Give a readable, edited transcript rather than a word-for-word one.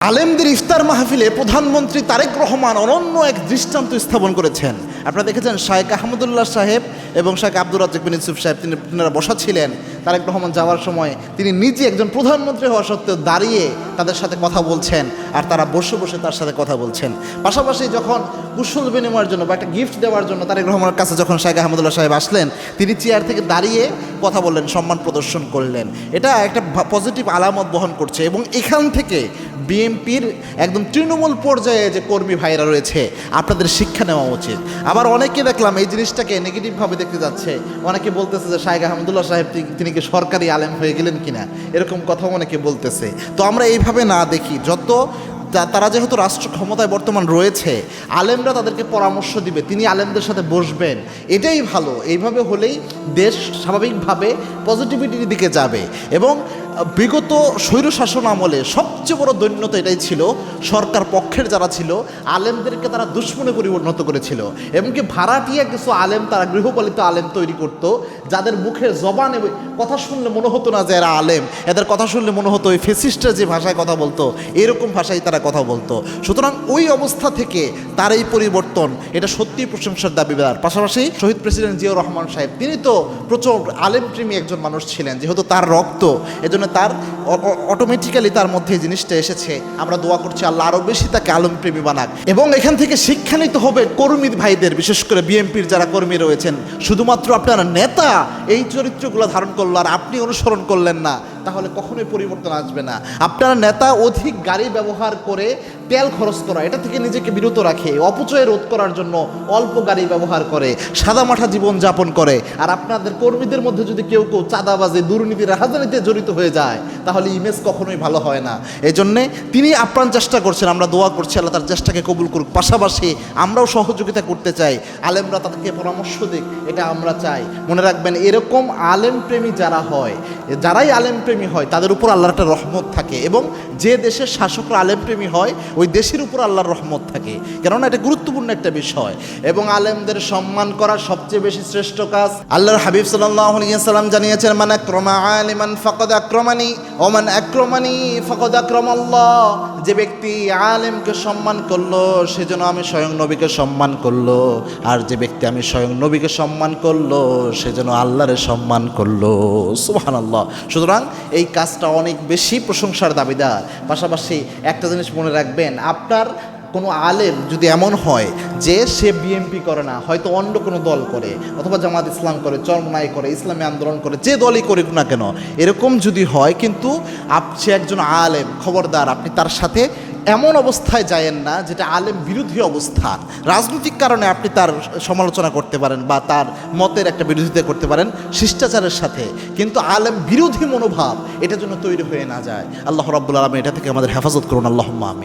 আলেমদের ইফতার মাহফিলে প্রধানমন্ত্রী তারেক রহমান অনন্য এক দৃষ্টান্ত স্থাপন করেছেন। আপনারা দেখেছেন শায়েখ আহমদুল্লাহ সাহেব এবং শায়েখ আব্দুর রাজ্জাক বিন ইউসুফ সাহেব তিনারা বসা ছিলেন। তারেক রহমান যাওয়ার সময় তিনি নিজে একজন প্রধানমন্ত্রী হওয়া সত্ত্বেও দাঁড়িয়ে তাদের সাথে কথা বলছেন, আর তারা বসে বসে তার সাথে কথা বলছেন। পাশাপাশি যখন কুশল বিনিময়ের জন্য বা একটা গিফট দেওয়ার জন্য তারেক রহমানের কাছে যখন শায়েখ আহমদুল্লাহ সাহেব আসলেন, তিনি চেয়ার থেকে দাঁড়িয়ে কথা বললেন, সম্মান প্রদর্শন করলেন। এটা একটা পজিটিভ আলামত বহন করছে এবং এখান থেকে বিএনপির একদম তৃণমূল পর্যায়ে যে কর্মী ভাইরা রয়েছে, আপনাদের শিক্ষা নেওয়া উচিত। আবার অনেকে দেখলাম এই জিনিসটাকে নেগেটিভভাবে দেখতে যাচ্ছে। অনেকে বলতেছে যে শায়েখ আহমদুল্লাহ সাহেব তিনি কি সরকারি আলেম হয়ে গেলেন কিনা, এরকম কথাও অনেকে বলতেছে। তো আমরা এইভাবে না দেখি, যত তারা যেহেতু রাষ্ট্র ক্ষমতায় বর্তমান রয়েছে, আলেমরা তাদেরকে পরামর্শ দিবে, তিনি আলেমদের সাথে বসবেন, এটাই ভালো। এইভাবে হলেই দেশ স্বাভাবিকভাবে পজিটিভিটির দিকে যাবে। এবং বিগত স্বৈরশাসন আমলে সবচেয়ে বড় দৈন্যতা এটাই ছিল, সরকার পক্ষের যারা ছিল আলেমদেরকে তারা দুশ্মনে পরিণত করেছিল। এমনকি ভাড়াটিয়া কিছু আলেম, তারা গৃহপালিত আলেম তৈরি করত, যাদের মুখের জবানে কথা শুনলে মনে হতো না যে এরা আলেম, এদের কথা শুনলে মনে হতো ওই ফেসিস্টরা যে ভাষায় কথা বলতো এরকম ভাষায় তারা কথা বলতো। সুতরাং ওই অবস্থা থেকে তার এই পরিবর্তন, এটা সত্যিই প্রশংসার দাবিদার। পাশাপাশি শহীদ প্রেসিডেন্ট জিয়াউর রহমান সাহেব, তিনি তো প্রচুর আলেমপ্রেমী একজন মানুষ ছিলেন, যেহেতু তার রক্ত, এজন্য তার অটোমেটিক্যালি তার মধ্যে এই জিনিসটা এসেছে। আমরা দোয়া করছি আল্লাহ আরও বেশি তাকে আলেমপ্রেমী বানাক। এবং এখান থেকে শিক্ষা নিতে হবে কর্মী ভাইদের, বিশেষ করে বিএনপির যারা কর্মী রয়েছেন। শুধুমাত্র আপনার নেতা এই চরিত্রগুলো ধারণ করলো আর আপনি অনুসরণ করলেন না, তাহলে কখনোই পরিবর্তন আসবে না। আপনার নেতা অধিক গাড়ি ব্যবহার করে তেল খরচ করা, এটা থেকে নিজেকে বিরত রাখে, অপচয় রোধ করার জন্য অল্প গাড়ি ব্যবহার করে, সাদামাঠা জীবন যাপন করে। আর আপনাদের কর্মীদের মধ্যে যদি কেউ চাঁদাবাজি, দুর্নীতি, রাজনীতিতে জড়িত হয়ে যায়, তাহলে ইমেজ কখনোই ভালো হয় না। এই জন্যে তিনি আপ্রাণ চেষ্টা করছেন, আমরা দোয়া করছি আল্লাহ তার চেষ্টাকে কবুল করুক। পাশাপাশি আমরাও সহযোগিতা করতে চাই, আলেমরা তাদেরকে পরামর্শ দিক, এটা আমরা চাই। মনে রাখবেন, এরকম আলেমপ্রেমী যারা হয়, যারাই আলেমপ্রেমী হয়, তাদের উপর আল্লাহর একটা রহমত থাকে। এবং যে দেশের শাসকরা আলেমপ্রেমী হয়, ওই দেশের উপর আল্লাহর রহমত থাকে, কেননা এটা গুরুত্বপূর্ণ একটা বিষয়। এবং আলেমদের সম্মান করা সবচেয়ে বেশি শ্রেষ্ঠ কাজ। আল্লাহর হাবিব সাল্লাল্লাহু আলাইহি ওয়াসাল্লাম জানিয়েছেন, মান আকরামা আলিমান ফাকাদ আকরামানি ওয়া মান আকরামানি ফাকাদ আকরামাল্লাহ। যে ব্যক্তি আলেমকে সম্মান করলো, সেজন্য আমি স্বয়ং নবীকে সম্মান করলো, আর যে ব্যক্তি আমি স্বয়ং নবীকে সম্মান করলো, সেজন্য আল্লাহরে সম্মান করলো। সুবহানাল্লাহ। সুতরাং এই কাজটা অনেক বেশি প্রশংসার দাবিদার। পাশাপাশি একটা জিনিস মনে রাখবেন, আপনার কোনো আলেম যদি এমন হয় যে সে বিএনপি করে না, হয়তো অন্য কোনো দল করে, অথবা জামাত ইসলাম করে, চরমনাই করে, ইসলামী আন্দোলন করে, যে দলই করুক না কেন, এরকম যদি হয়, কিন্তু সে একজন আলেম, খবরদার আপনি তার সাথে এমন অবস্থায় যায়েন না যেটা আলেম বিরোধী অবস্থান। রাজনৈতিক কারণে আপনি তার সমালোচনা করতে পারেন বা তার মতের একটা বিরোধিতা করতে পারেন শিষ্টাচারের সাথে, কিন্তু আলেম বিরোধী মনোভাব এটা যেন তৈরি হয়ে না যায়। আল্লাহ রাব্বুল আলামিন এটা থেকে আমাদের হেফাজত করুন। আল্লাহুম্মা আমিন।